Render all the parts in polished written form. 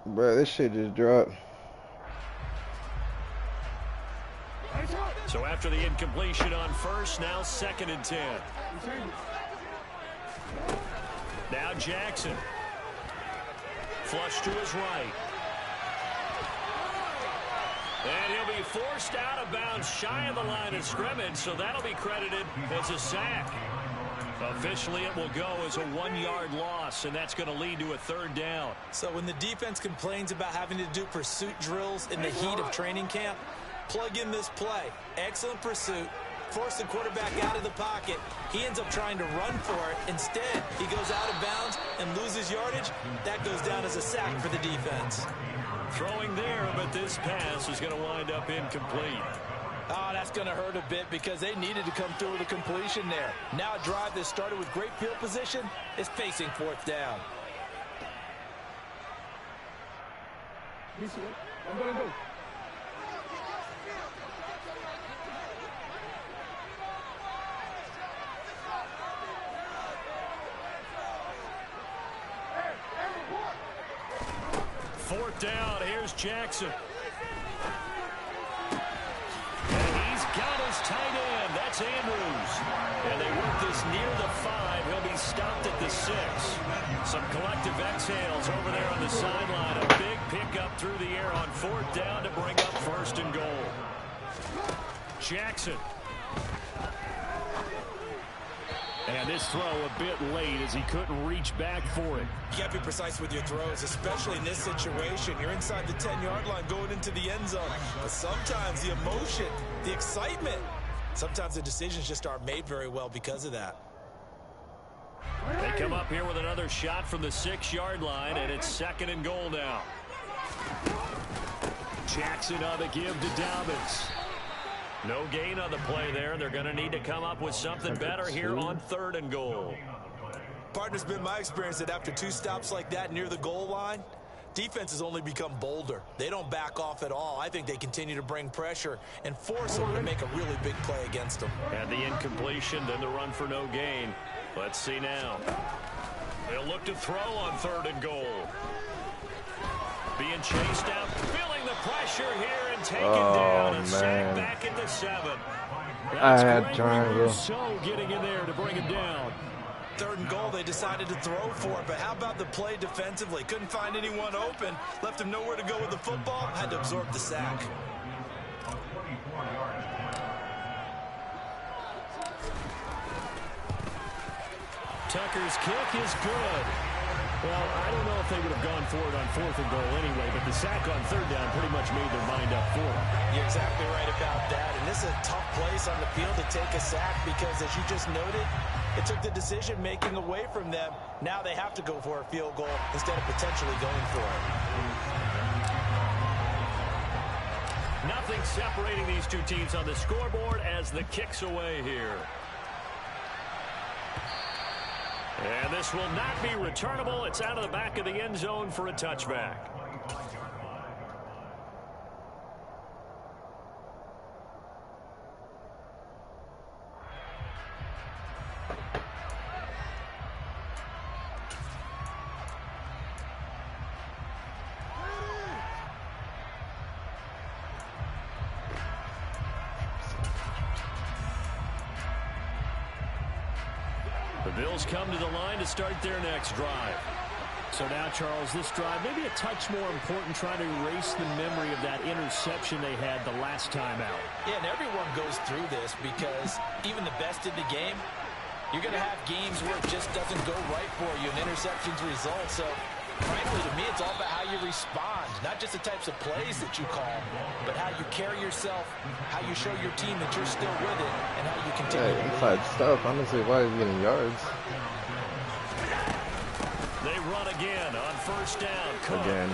Bro, this shit just dropped. So after the incompletion on first, now 2nd and 10. Now Jackson. Flush to his right. And he'll be forced out of bounds shy of the line of scrimmage, so that'll be credited as a sack. Officially, it will go as a 1-yard loss, and that's going to lead to a 3rd down. So when the defense complains about having to do pursuit drills in the heat of training camp, plug in this play. Excellent pursuit. Force the quarterback out of the pocket. He ends up trying to run for it. Instead, he goes out of bounds and loses yardage. That goes down as a sack for the defense. Throwing there, but this pass is going to wind up incomplete. Oh, that's going to hurt a bit because they needed to come through with a completion there. Now a drive that started with great field position is facing 4th down. I'm going to go. Fourth down, here's Jackson. And he's got his tight end. That's Andrews. And they work this near the 5. He'll be stopped at the 6. Some collective exhales over there on the sideline. A big pickup through the air on 4th down to bring up 1st and goal. Jackson. And this throw a bit late as he couldn't reach back for it. You got to be precise with your throws, especially in this situation. You're inside the 10-yard line going into the end zone. But sometimes the emotion, the excitement, sometimes the decisions just aren't made very well because of that. They come up here with another shot from the 6-yard line, and it's 2nd and goal now. Jackson on the give to Dobbins. No gain on the play there. They're going to need to come up with something better here on 3rd and goal. Partner's been my experience that after 2 stops like that near the goal line, defenses only become bolder. They don't back off at all. I think they continue to bring pressure and force them to make a really big play against them. And the incompletion, then the run for no gain. Let's see now. They'll look to throw on 3rd and goal. Being chased out, feeling the pressure here and taken down. And sacked back at the 7. That's I had triangle. So getting in there to bring him down. 3rd and goal, they decided to throw for it, but how about the play defensively? Couldn't find anyone open, left him nowhere to go with the football, had to absorb the sack. Tucker's kick is good. Well, I don't know if they would have gone for it on 4th and goal anyway, but the sack on 3rd down pretty much made their mind up for it. You're exactly right about that, and this is a tough place on the field to take a sack because, as you just noted, it took the decision-making away from them. Now they have to go for a field goal instead of potentially going for it. Nothing separating these two teams on the scoreboard as the kick's away here. And this will not be returnable. It's out of the back of the end zone for a touchback. The Bills come to the line to start their next drive. So now, Charles, this drive maybe a touch more important, trying to erase the memory of that interception they had the last time out. Yeah, and everyone goes through this because even the best in the game, you're going to have games where it just doesn't go right for you, and interceptions result. So, frankly, to me, it's all about how you respond, not just the types of plays that you call, but how you carry yourself, how you show your team that you're still with it, and how you continue to inside stuff. Honestly, why is he getting yards? They run again on 1st down. Cook. Again.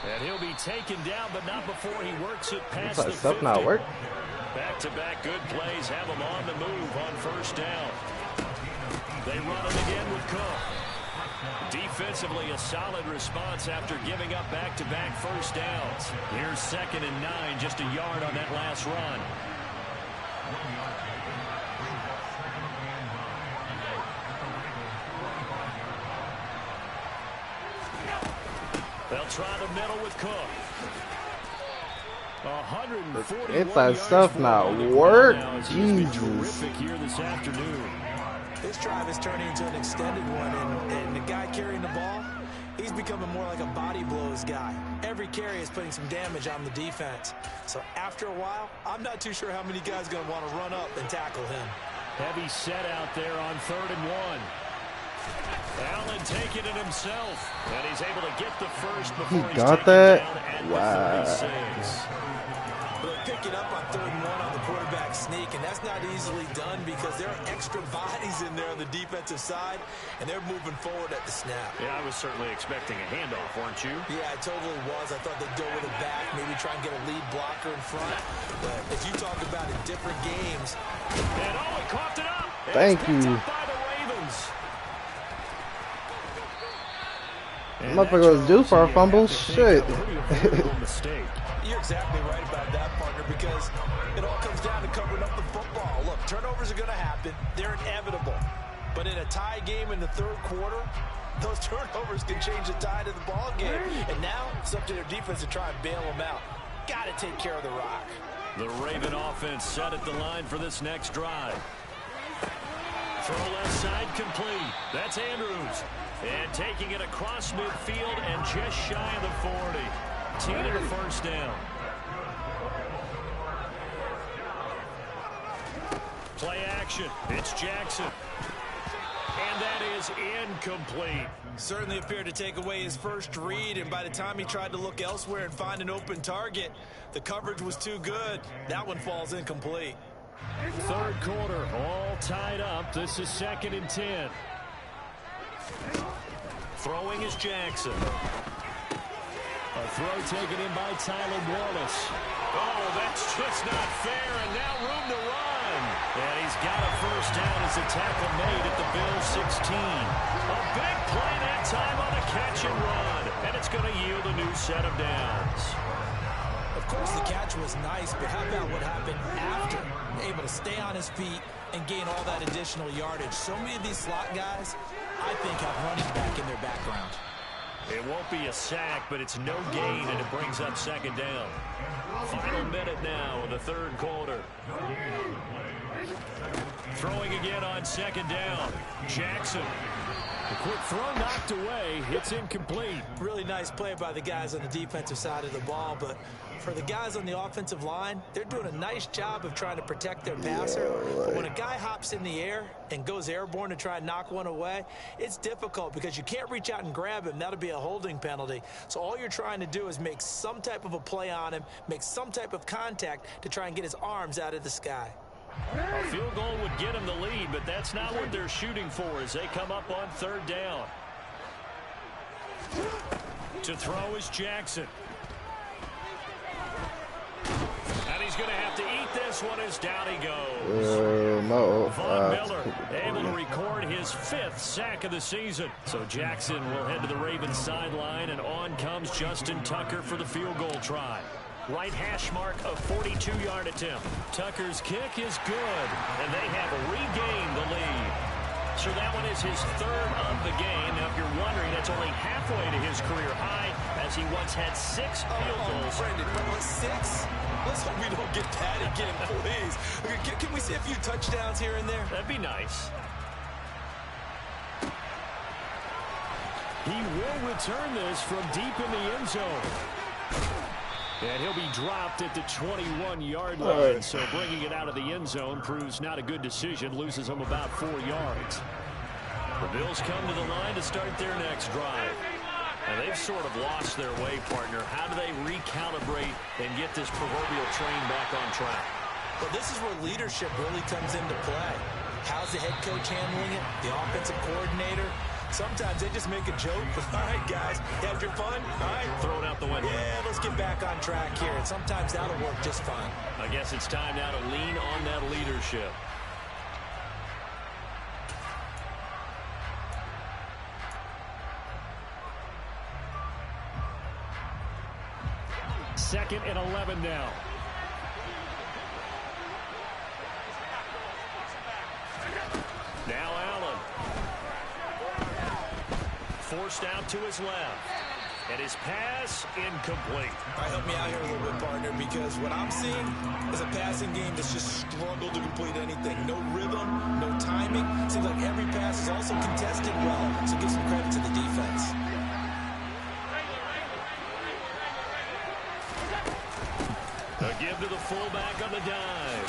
And he'll be taken down, but not before he works it past Inside the stuff 50. not work. Back-to-back good plays have them on the move on 1st down. They run it again with Cook. Defensively, a solid response after giving up back-to-back 1st downs. Here's 2nd and 9, just a yard on that last run. They'll try the middle with Cook. 141 Inside stuff not work. Jesus. Here this afternoon. This drive is turning into an extended one, and the guy carrying the ball, he's becoming more like a body blows guy. Every carry is putting some damage on the defense. So after a while, I'm not too sure how many guys are going to want to run up and tackle him. Heavy set out there on 3rd and 1. Allen taking it himself, and he's able to get the first before he's got taken that? down at Wow. the 36. They'll pick it up on 3rd and 1 on the quarterback sneak, and that's not easily done because there are extra bodies in there on the defensive side, and they're moving forward at the snap. Yeah, I was certainly expecting a handoff, weren't you? Yeah, I totally was. I thought they'd go with a back, maybe try and get a lead blocker in front. But as you talk about in different games. And he coughed it up. Thank you. By the Ravens. Motherfucker was due for a fumble. Shit. You're exactly right about that, partner, because it all comes down to covering up the football. Look, turnovers are going to happen. They're inevitable. But in a tie game in the 3rd quarter, those turnovers can change the tide of the ball game. And now it's up to their defense to try and bail them out. Got to take care of the rock. The Raven offense set at the line for this next drive. Throw left side complete. That's Andrews. And taking it across midfield and just shy of the 40. Team to the first down. Play action. It's Jackson. And that is incomplete. Certainly appeared to take away his first read, and by the time he tried to look elsewhere and find an open target, the coverage was too good. That one falls incomplete. 3rd quarter, all tied up. This is 2nd and 10. Throwing is Jackson. A throw taken in by Tyler Wallace. Oh, that's just not fair, and now room to run. And he's got a first down as a tackle made at the Bills' 16. A big play that time on a catch and run, and it's going to yield a new set of downs. Of course, the catch was nice, but how about what happened after? Able to stay on his feet and gain all that additional yardage. So many of these slot guys, I think, have running back in their background. It won't be a sack, but it's no gain, and it brings up 2nd down. Final minute now of the 3rd quarter. Throwing again on 2nd down. Jackson. The quick throw knocked away. It's incomplete. Really nice play by the guys on the defensive side of the ball, but for the guys on the offensive line, they're doing a nice job of trying to protect their passer. But when a guy hops in the air and goes airborne to try and knock one away, it's difficult because you can't reach out and grab him. That'll be a holding penalty. So all you're trying to do is make some type of a play on him, make some type of contact to try and get his arms out of the sky. A field goal would get them the lead, but that's not what they're shooting for as they come up on 3rd down. To throw is Jackson. And he's going to have to eat this one as down he goes. No. Von Miller able to record his 5th sack of the season. So Jackson will head to the Ravens sideline, and on comes Justin Tucker for the field goal try. Right hash mark, a 42-yard attempt. Tucker's kick is good, and they have regained the lead. So that one is his 3rd of the game. Now, if you're wondering, that's only halfway to his career high, as he once had 6 field goals. Brendan, 6? Let's hope we don't get that again, please. Can we see a few touchdowns here and there? That'd be nice. He will return this from deep in the end zone. And he'll be dropped at the 21-yard line. So bringing it out of the end zone proves not a good decision. Loses him about 4 yards. The Bills come to the line to start their next drive. And they've sort of lost their way, partner. How do they recalibrate and get this proverbial train back on track? Well, this is where leadership really comes into play. How's the head coach handling it? The offensive coordinator? Sometimes they just make a joke. All right, guys, you had your fun? All right. Throw it out the window. Yeah, let's get back on track here. And sometimes that'll work just fine. I guess it's time now to lean on that leadership. Second and 11 now. Now Allen. Forced out to his left. And his pass incomplete. All right, help me out here a little bit, partner, because what I'm seeing is a passing game that's just struggled to complete anything. No rhythm, no timing. Seems like every pass is also contested well, so give some credit to the defense. A give to the fullback on the dive.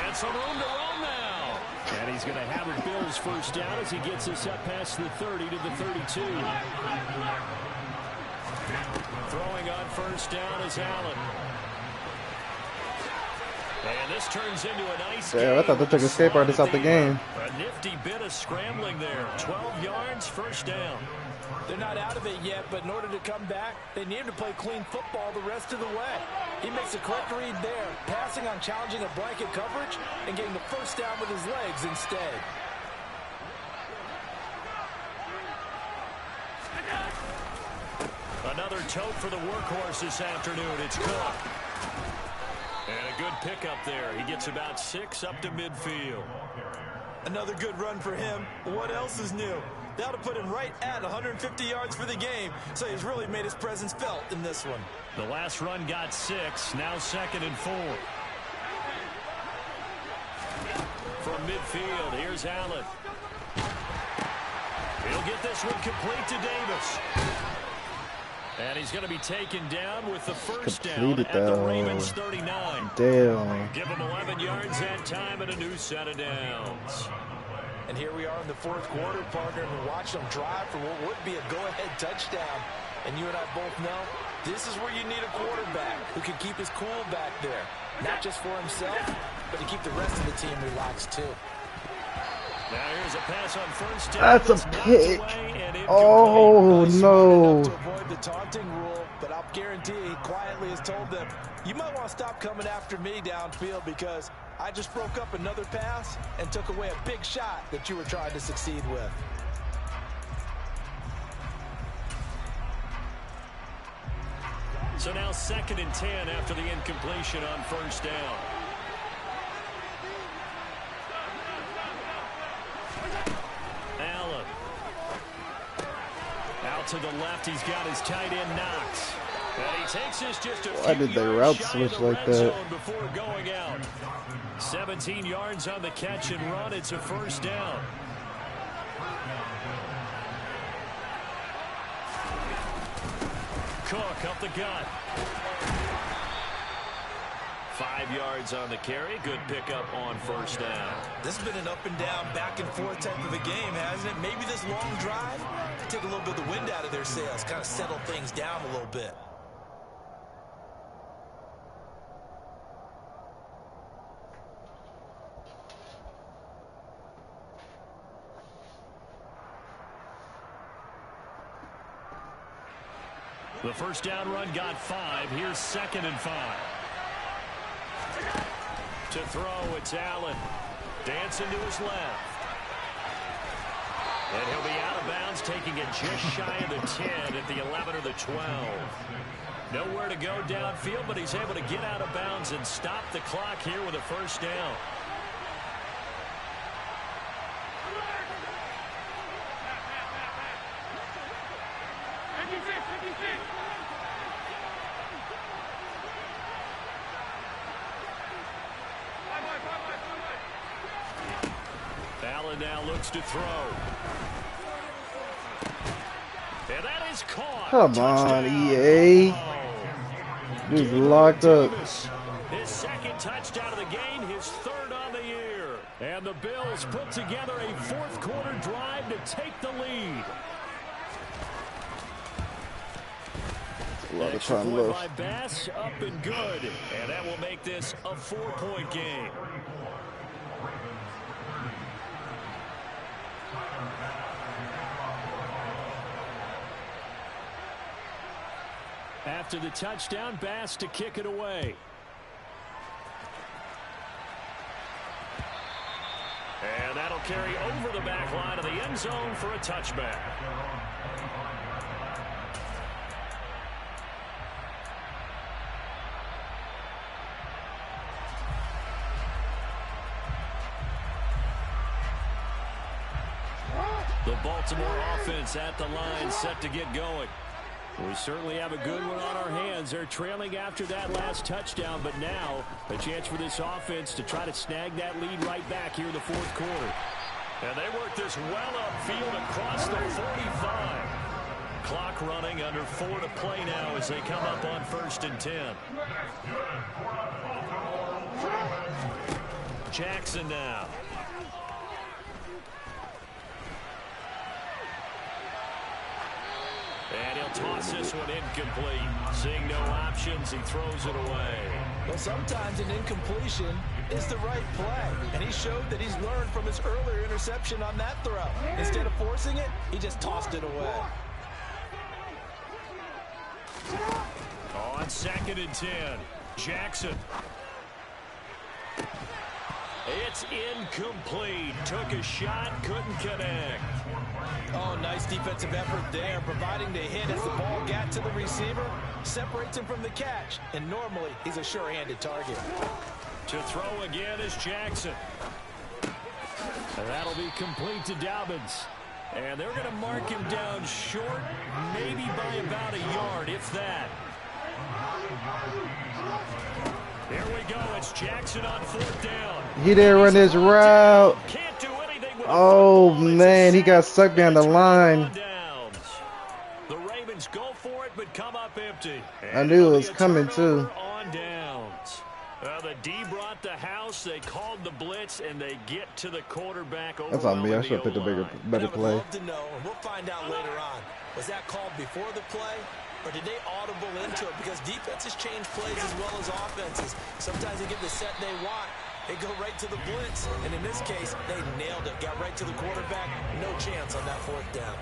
And some room to roam now. And he's going to have a Bills first down as he gets us up past the 30 to the 32. Throwing on first down is Allen. And this turns into a nice Yeah, I thought they took escape artists out the game. A nifty bit of scrambling there. 12 yards, first down. They're not out of it yet, but in order to come back, they need to play clean football the rest of the way. He makes a correct read there, passing on challenging a blanket coverage and getting the first down with his legs instead. Another tote for the workhorse this afternoon. It's Cook. And a good pickup there. He gets about 6 up to midfield. Another good run for him. What else is new? That'll put him right at 150 yards for the game, so he's really made his presence felt in this one. The last run got 6, now 2nd and 4. From midfield, here's Allen. He'll get this one complete to Davis. And he's going to be taken down with the first down at the Ravens 39. Damn. Give him 11 yards that time and a new set of downs. And here we are in the fourth quarter, partner, and we're watching them drive for what would be a go-ahead touchdown. And you and I both know this is where you need a quarterback who can keep his cool back there. Not just for himself, but to keep the rest of the team relaxed too. Now here's a pass on first down. That's a pick. Oh, no. To avoid the taunting rule, but I'll guarantee he quietly has told them, you might want to stop coming after me downfield because I just broke up another pass and took away a big shot that you were trying to succeed with. So now 2nd and 10 after the incompletion on first down. Allen. Out to the left, he's got his tight end Knox. And he takes this just a Why did they route switch like that? Before going out. 17 yards on the catch and run. It's a first down. Cook up the gut. 5 yards on the carry. Good pickup on first down. This has been an up and down, back and forth type of a game, hasn't it? Maybe this long drive take a little bit of the wind out of their sails, kind of settle things down a little bit. The first down run got 5. Here's 2nd and 5. To throw, it's Allen. Dancing to his left. And he'll be out of bounds, taking it just shy of the 10 at the 11 or the 12. Nowhere to go downfield, but he's able to get out of bounds and stop the clock here with a first down. Allen now looks to throw. And that is caught. Come on, EA. He's locked up. His 2nd touchdown of the game, his 3rd on the year. And the Bills put together a 4th quarter drive to take the lead. A lot of Extra time point left. by Bass, up and good. And that will make this a 4-point game. After the touchdown, Bass to kick it away. And that'll carry over the back line of the end zone for a touchback. The Baltimore offense at the line, set to get going. We certainly have a good one on our hands. They're trailing after that last touchdown, but now a chance for this offense to try to snag that lead right back here in the fourth quarter. And they work this well upfield across the 45. Clock running, under 4 to play now as they come up on 1st and 10. Jackson now. And he'll toss this one incomplete. Seeing no options, he throws it away. Well, sometimes an incompletion is the right play. And he showed that he's learned from his earlier interception on that throw. Instead of forcing it, he just tossed it away. On 2nd and 10, Jackson. It's incomplete. Took a shot, couldn't connect. Oh, nice defensive effort there, providing the hit as the ball got to the receiver, separates him from the catch, and normally he's a sure-handed target. To throw again is Jackson. And that'll be complete to Dobbins. And they're going to mark him down short, maybe by about a yard, if that. Here we go. It's Jackson on 4th down. He didn't run his route. Oh, man. He got sucked down the line. The Ravens go for it, but come up empty. I knew it was coming, too. On downs. The D brought the house. They called the blitz, and they get to the quarterback. That's on me. I should have picked a better play. I would love to know, and we'll find out later on. Was that called before the play? Or did they audible into it? Because defenses change plays as well as offenses. Sometimes they get the set they want. They go right to the blitz. And in this case, they nailed it. Got right to the quarterback. No chance on that 4th down.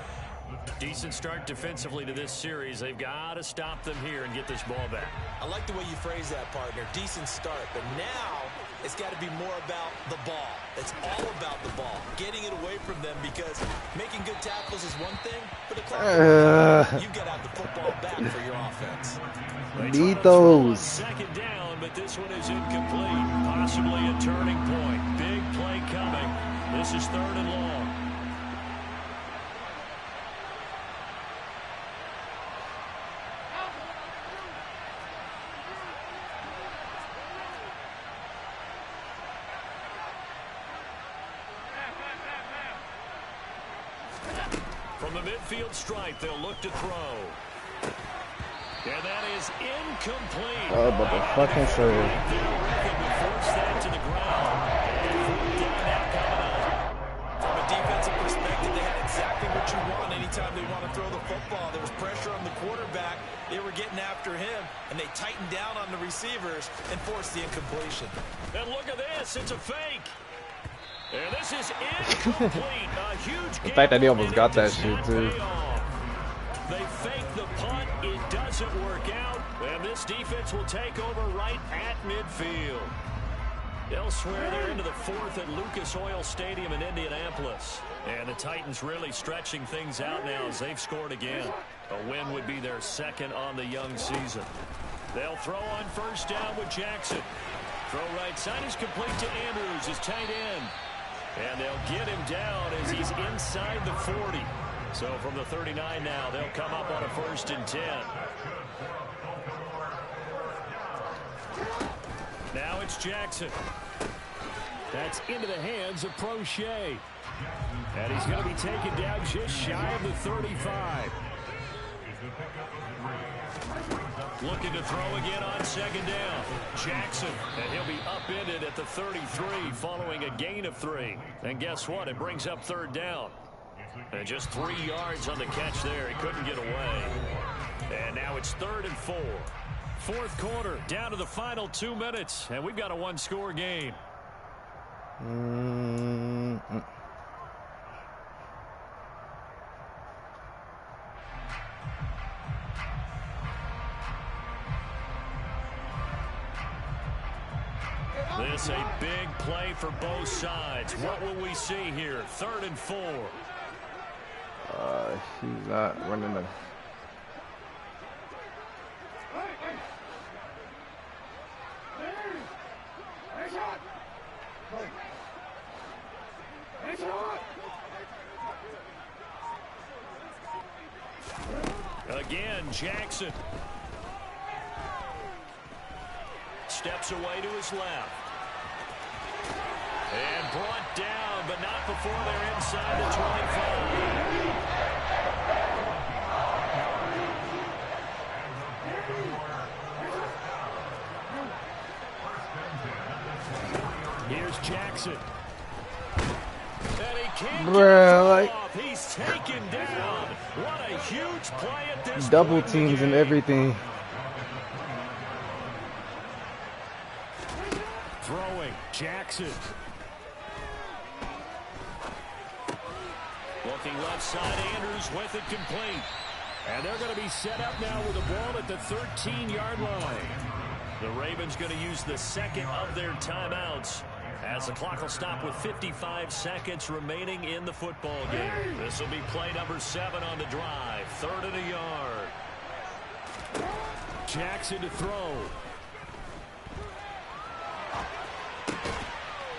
Decent start defensively to this series. They've got to stop them here and get this ball back. I like the way you phrase that, partner. Decent start. But now it's got to be more about the ball. It's all about the ball. Getting it away from them, because making good tackles is one thing, but the clock you got out the football back for your offense. Need those. 2nd down, but this one is incomplete. Possibly a turning point. Big play coming. This is 3rd and long. From the midfield stripe, they'll look to throw. And that is incomplete. Oh, but the fucking serve. Force that to the ground. From a defensive perspective, they had exactly what you want anytime they want to throw the football. There was pressure on the quarterback. They were getting after him, and they tightened down on the receivers and forced the incompletion. And look at this. It's a fake. And this is incomplete. A huge the fact that he almost got that shit, too. They fake the punt. It doesn't work out. And this defense will take over right at midfield. Elsewhere, they're into the 4th at Lucas Oil Stadium in Indianapolis. And the Titans really stretching things out now as they've scored again. A win would be their 2nd on the young season. They'll throw on 1st down with Jackson. Throw right side is complete to Andrews, his tight end. And they'll get him down as he's inside the 40. So from the 39 now, they'll come up on a 1st and 10. Now it's Jackson. That's into the hands of Prochet. And he's going to be taken down just shy of the 35. Looking to throw again on 2nd down. Jackson, and he'll be upended at the 33 following a gain of 3. And guess what? It brings up 3rd down. And just 3 yards on the catch there. He couldn't get away. And now it's 3rd and 4. 4th quarter, down to the final 2 minutes. And we've got a 1-score game. This a big play for both sides. What will we see here? 3rd and 4. He's not running the... Again, again, Jackson. Steps away to his left. And brought down, but not before they're inside the 25. Here's Jackson. And he can't Bruh, get off. He's taken down. What a huge play at this double point teams and everything. Throwing, Jackson. Looking left side, Andrews with it complete. And they're going to be set up now with the ball at the 13-yard line. The Ravens going to use the second of their timeouts as the clock will stop with 55 seconds remaining in the football game. This will be play number 7 on the drive. 3rd and a yard. Jackson to throw.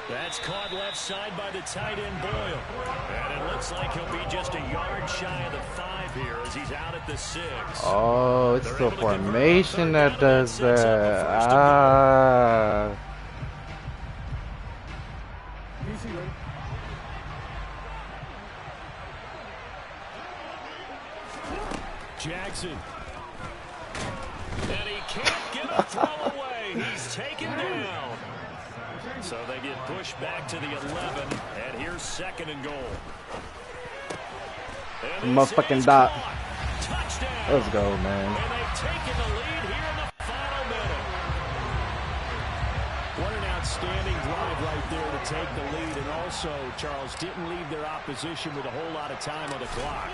That's caught left side by the tight end Boyle. And it looks like he'll be just a yard shy of the 5 here as he's out at the 6. Oh, it's the formation that does that. Ah. Jackson. And he can't get a throw away. He's taken down. So they get pushed back to the 11, and here's 2nd and goal. Motherfucking dot. Touchdown. Let's go, man. And they've taken the lead here in the final minute. What an outstanding drive right there to take the lead, and also, Charles, didn't leave their opposition with a whole lot of time on the clock.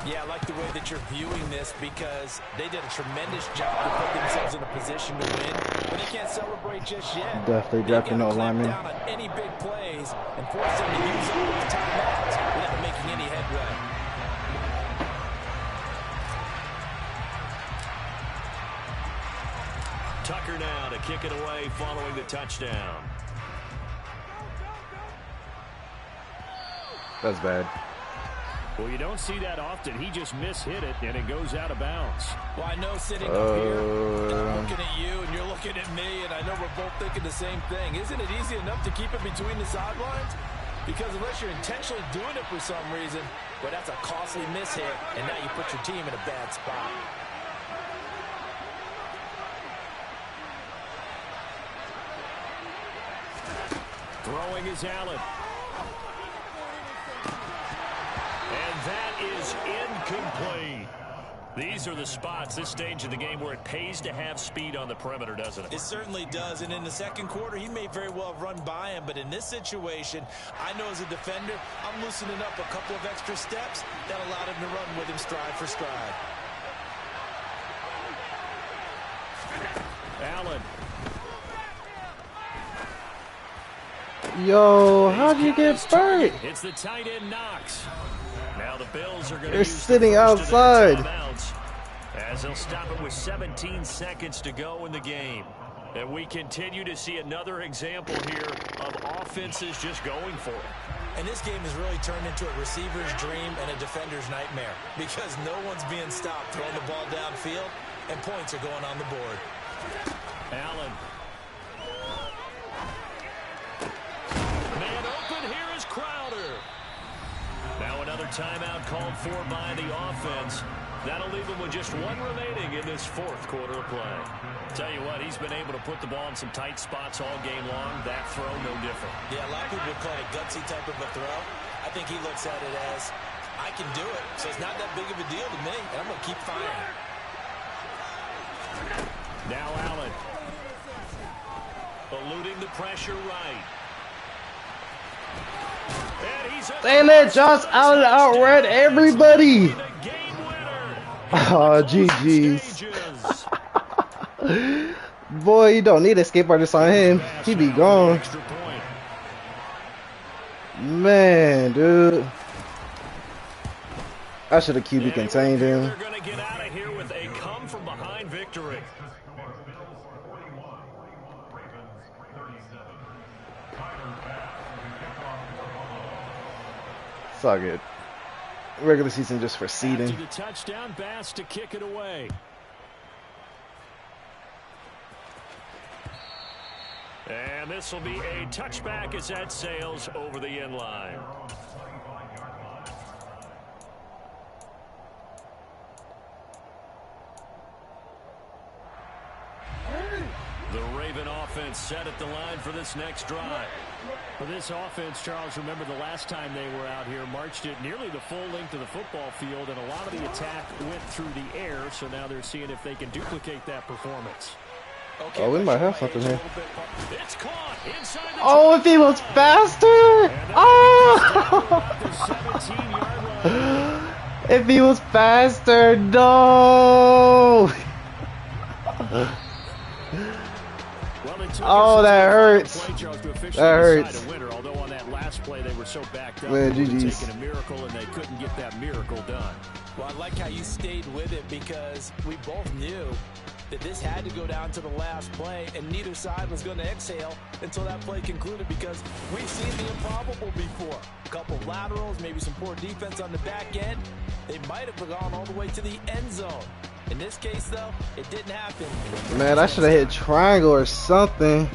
Yeah, I like the way that you're viewing this because they did a tremendous job to put themselves in a position to win, but they can't celebrate just yet. Definitely drafting no lineman. Down on any big plays and force them to use all those timeouts without making any headway. Tucker now to kick it away following the touchdown. That's bad. Well, you don't see that often. He just mishit it, and it goes out of bounds. Well, I know sitting up here, I'm looking at you, and you're looking at me, and I know we're both thinking the same thing. Isn't it easy enough to keep it between the sidelines? Because unless you're intentionally doing it for some reason, well, that's a costly mishit, and now you put your team in a bad spot. Throwing is Allen. And that is incomplete. These are the spots, this stage of the game, where it pays to have speed on the perimeter, doesn't it? It certainly does, and in the second quarter, he may very well have run by him, but in this situation, I know as a defender, I'm loosening up a couple of extra steps that allowed him to run with him stride for stride. Allen. Yo, how'd you get burnt? It's the tight end Knox. Now the Bills are going to They're use sitting the first of their outside. timeouts as they'll stop it with 17 seconds to go in the game. And we continue to see another example here of offenses just going for it. And this game has really turned into a receiver's dream and a defender's nightmare because no one's being stopped throwing the ball downfield, and points are going on the board. Allen. Man open, here is Crowder. Now another timeout called for by the offense. That'll leave him with just one remaining in this fourth quarter of play. Tell you what, he's been able to put the ball in some tight spots all game long. That throw, no different. Yeah, a lot of people would call it a gutsy type of a throw. I think he looks at it as, I can do it, so it's not that big of a deal to me, and I'm going to keep firing. Now Allen. Eluding the pressure right. And he's They let Josh Allen outran everybody. Oh, GG's. Boy, you don't need a skateboardist on him. He be gone. Man, dude. I should have QB contained him. They're going to get out of here with a come-from-behind victory. It's all good. Regular season just for seeding. After the touchdown, Bass to kick it away. And this will be a touchback as that sails over the end line. The Raven offense set at the line for this next drive. For this offense, Charles, remember the last time they were out here, marched it nearly the full length of the football field, and a lot of the attack went through the air, so now they're seeing if they can duplicate that performance. Okay, we might have something here. It's caught inside the Oh, if he was faster! Oh! If he was faster, no! Oh, that hurts. That hurts. Although on that last play they were so backed up, Man, they were GG's. taking a miracle and they couldn't get that miracle done. Well, I like how you stayed with it because we both knew that this had to go down to the last play, and neither side was going to exhale until that play concluded because we've seen the improbable before. A couple of laterals, maybe some poor defense on the back end. They might have gone all the way to the end zone. In this case, though, it didn't happen. Man, I should have hit triangle or something.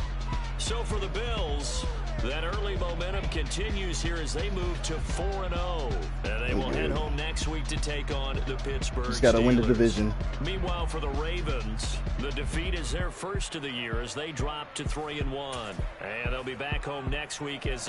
So for the Bills, that early momentum continues here as they move to 4-0. And they will head home next week to take on the Pittsburgh Just got to win the Steelers. division. Meanwhile, for the Ravens, the defeat is their first of the year as they drop to 3-1. And they'll be back home next week as